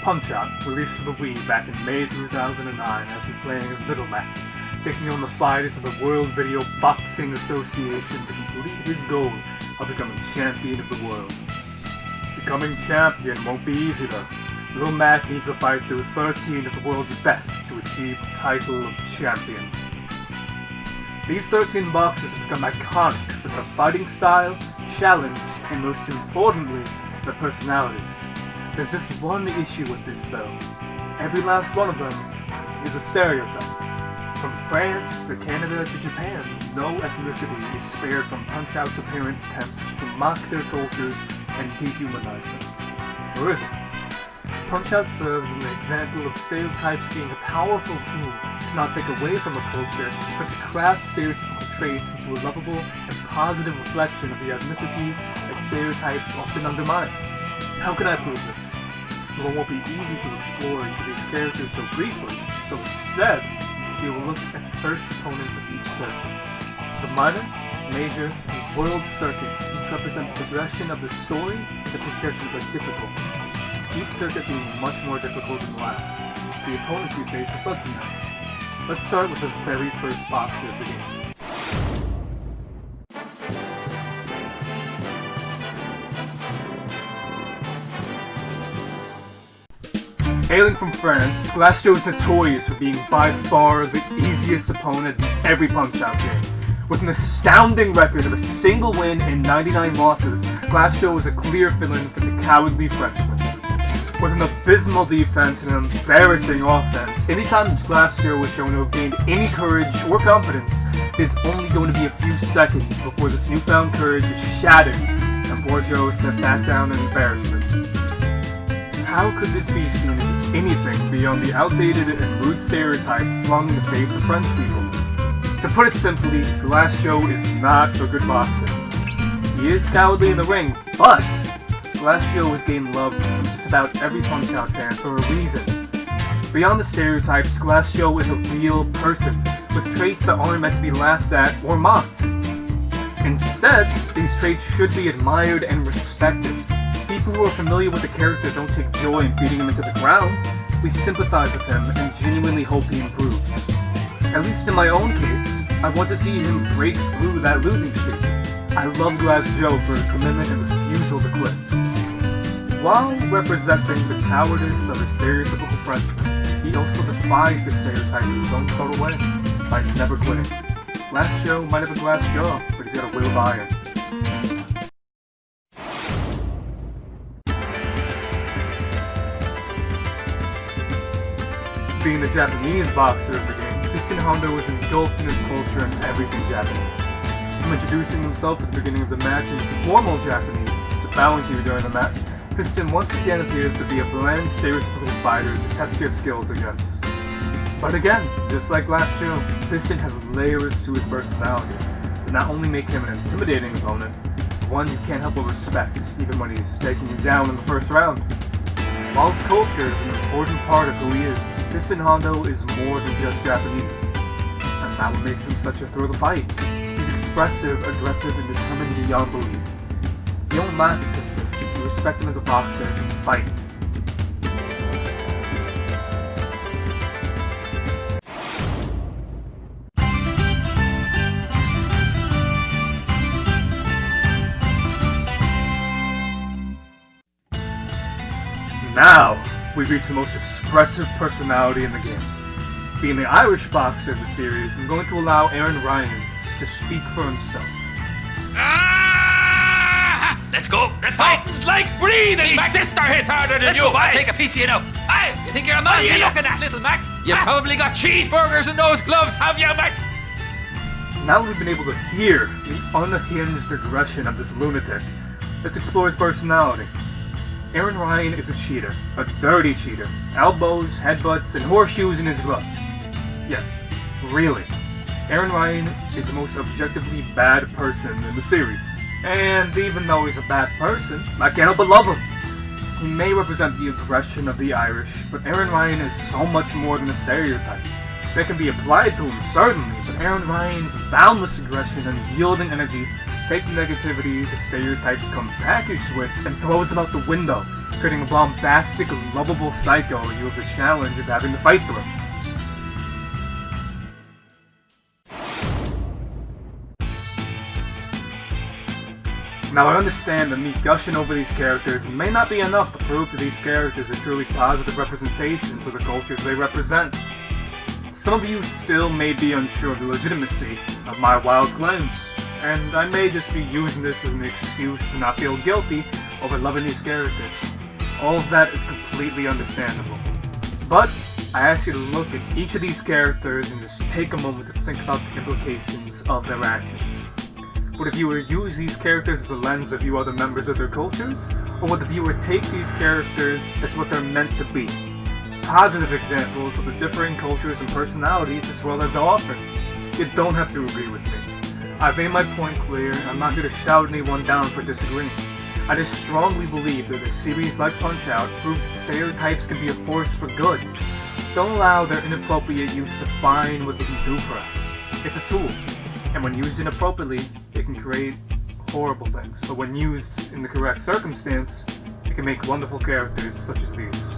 Punch-Out! Released for the Wii back in May 2009 as you're playing as Little Mac, taking on the fighters of the World Video Boxing Association to complete his goal of becoming champion of the world. Becoming champion won't be easy though. Little Mac needs to fight through 13 of the world's best to achieve the title of champion. These 13 boxers have become iconic for their fighting style, challenge, and most importantly, their personalities. There's just one issue with this though. Every last one of them is a stereotype. From France to Canada to Japan, no ethnicity is spared from Punch-Out's apparent attempts to mock their cultures and dehumanize them. Or is it? Punch-Out serves as an example of stereotypes being a powerful tool to not take away from a culture, but to craft stereotypical traits into a lovable and positive reflection of the ethnicities that stereotypes often undermine. How can I prove this? Well, it won't be easy to explore each of these characters so briefly, so instead, we will look at the first opponents of each circuit. The minor, major, and world circuits each represent the progression of the story and the progression of the difficulty. Each circuit being much more difficult than the last. The opponents you face reflecting that. Let's start with the very first boxer of the game. Hailing from France, Glass Joe is notorious for being by far the easiest opponent in every Punch-Out game. With an astounding record of a single win and 99 losses, Glass Joe is a clear fill-in for the cowardly Frenchman. With an abysmal defense and an embarrassing offense, anytime Glass Joe is shown to have gained any courage or confidence, it's only going to be a few seconds before this newfound courage is shattered and poor Joe is sent back down in embarrassment. How could this be seen as anything beyond the outdated and rude stereotype flung in the face of French people? To put it simply, Glass Joe is not a good boxer. He is cowardly in the ring, but Glass Joe has gained love from just about every Punch-Out fan for a reason. Beyond the stereotypes, Glass Joe is a real person, with traits that aren't meant to be laughed at or mocked. Instead, these traits should be admired and respected. People who are familiar with the character don't take joy in beating him into the ground. We sympathize with him and genuinely hope he improves. At least in my own case, I want to see him break through that losing streak. I love Glass Joe for his commitment and refusal to quit. While representing the cowardice of a stereotypical Frenchman, he also defies the stereotype in his own subtle way, by never quitting. Glass Joe might have a glass jaw, but he's got a will of iron. Being the Japanese boxer of the game, Piston Hondo was engulfed in his culture and everything Japanese. From introducing himself at the beginning of the match in formal Japanese to bowing to you during the match, Piston once again appears to be a bland, stereotypical fighter to test your skills against. But again, just like Glass Joe, Piston has layers to his personality that not only make him an intimidating opponent, but one you can't help but respect, even when he's taking you down in the first round. While his culture is an important part of who he is, Piston Hondo is more than just Japanese. And that what makes him such a thrill to fight. He's expressive, aggressive, and determined beyond belief. You don't laugh at Piston, you respect him as a boxer and fight. Now, we've reached the most expressive personality in the game. Being the Irish boxer of the series, I'm going to allow Aaron Ryan to speak for himself. Let's go! Let's go! It's like breathing! These sister hits harder than you! I'll take a piece of you now. Aye, you think you're a man? What are you looking at, little Mac? You've probably got cheeseburgers in those gloves, have you, Mac? Now that we've been able to hear the unhinged aggression of this lunatic, let's explore his personality. Aaron Ryan is a cheater, a dirty cheater. Elbows, headbutts, and horseshoes in his gloves. Yes, really. Aaron Ryan is the most objectively bad person in the series. And even though he's a bad person, I can't help but love him. He may represent the aggression of the Irish, but Aaron Ryan is so much more than a stereotype. That can be applied to him, certainly, but Aaron Ryan's boundless aggression and yielding energy take the negativity the stereotypes come packaged with and throws them out the window. creating a bombastic, lovable psycho you have the challenge of having to fight through. Now, I understand that me gushing over these characters may not be enough to prove that these characters are truly positive representations of the cultures they represent. Some of you still may be unsure of the legitimacy of my wild claims, and I may just be using this as an excuse to not feel guilty over loving these characters. All of that is completely understandable. But I ask you to look at each of these characters and just take a moment to think about the implications of their actions. Would a viewer use these characters as a lens to view other members of their cultures, or would the viewer take these characters as what they're meant to be? Positive examples of the differing cultures and personalities as well as the author. You don't have to agree with me. I've made my point clear, and I'm not here to shout anyone down for disagreeing. I just strongly believe that a series like Punch-Out proves that stereotypes can be a force for good. Don't allow their inappropriate use to define what they can do for us. It's a tool, and when used inappropriately, it can create horrible things. But when used in the correct circumstance, it can make wonderful characters such as these.